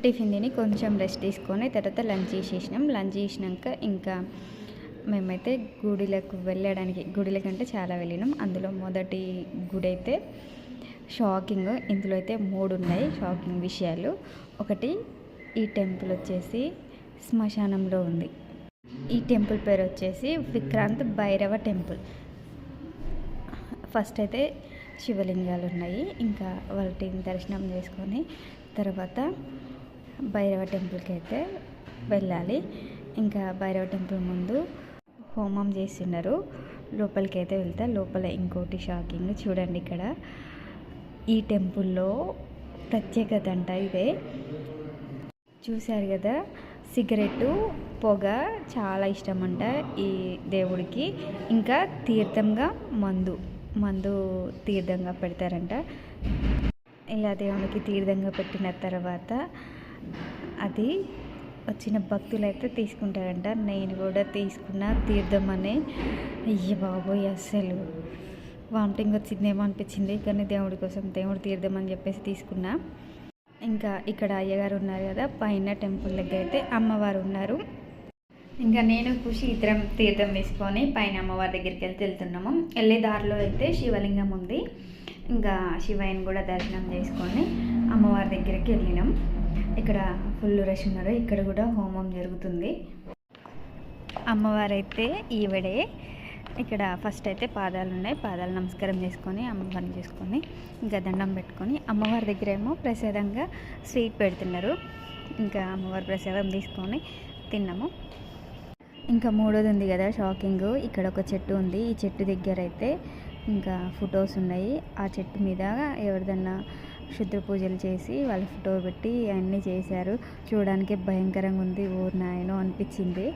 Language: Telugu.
టిఫిన్ తిని కొంచెం రెస్ట్ తీసుకొని తర్వాత లంచ్ చేసేసినాం. లంచ్ చేసినాక ఇంకా మేమైతే గుడిలకు అంటే చాలా వెళ్ళినాం. అందులో మొదటి గుడి అయితే షాకింగ్. ఇందులో అయితే 3 ఉన్నాయి షాకింగ్ విషయాలు. ఒకటి, ఈ టెంపుల్ వచ్చేసి శ్మశానంలో ఉంది. ఈ టెంపుల్ పేరు వచ్చేసి విక్రాంత్ భైరవ టెంపుల్. ఫస్ట్ అయితే శివలింగాలు ఉన్నాయి. ఇంకా వాటిని దర్శనం చేసుకొని తర్వాత భైరవ టెంపుల్కి అయితే వెళ్ళాలి. ఇంకా భైరవ టెంపుల్ ముందు హోమం చేస్తున్నారు. లోపలికి అయితే వెళ్తా. లోపల ఇంకోటి షాకింగ్ చూడండి. ఇక్కడ ఈ టెంపుల్లో ప్రత్యేకత అంట ఇదే. చూశారు కదా, సిగరెట్టు పొగ చాలా ఇష్టం అంట ఈ దేవుడికి. ఇంకా తీర్థంగా మందు తీర్థంగా పెడతారంట. ఇలా దేవునికి తీర్థంగా పెట్టిన తర్వాత అది వచ్చిన భక్తులైతే తీసుకుంటారంట. నేను కూడా తీసుకున్న తీర్థం అనే. అయ్య బాబోయ్, అస్సలు వామిటింగ్ వచ్చిందేమో అనిపించింది. కానీ దేవుడి కోసం, దేవుడు తీర్థం అని చెప్పేసి తీసుకున్నా. ఇంకా ఇక్కడ అయ్యగారు ఉన్నారు కదా, పైన టెంపుల్ దగ్గర అయితే అమ్మవారు ఉన్నారు. ఇంకా నేను ఖుషి ఇద్దరం తీర్థం వేసుకొని పైన అమ్మవారి దగ్గరికి వెళ్తున్నాము. వెళ్ళే దారిలో అయితే శివలింగం ఉంది. ఇంకా శివయ్యని కూడా దర్శనం చేసుకొని అమ్మవారి దగ్గరికి వెళ్ళినాం. ఇక్కడ ఫుల్ రష్ ఉన్నారు. ఇక్కడ కూడా హోమం జరుగుతుంది. అమ్మవారైతే ఈవిడే. ఇక్కడ ఫస్ట్ అయితే పాదాలు ఉన్నాయి. పాదాలు నమస్కారం చేసుకొని అమ్మవారిని చేసుకొని ఇంకా దండం పెట్టుకొని అమ్మవారి దగ్గర ఏమో ప్రసాదంగా స్వీట్ పెడుతున్నారు. ఇంకా అమ్మవారి ప్రసాదం తీసుకొని తిన్నాము. ఇంకా మూడోది ఉంది కదా షాకింగ్. ఇక్కడ ఒక చెట్టు ఉంది. ఈ చెట్టు దగ్గర అయితే ఇంకా ఫొటోస్ ఉన్నాయి. ఆ చెట్టు మీద ఎవరిదన్నా క్షుద్ర పూజలు చేసి వాళ్ళ ఫోటో పెట్టి అన్నీ చేశారు. చూడడానికి భయంకరంగా ఉంది. ఊరు నాయనో అనిపించింది.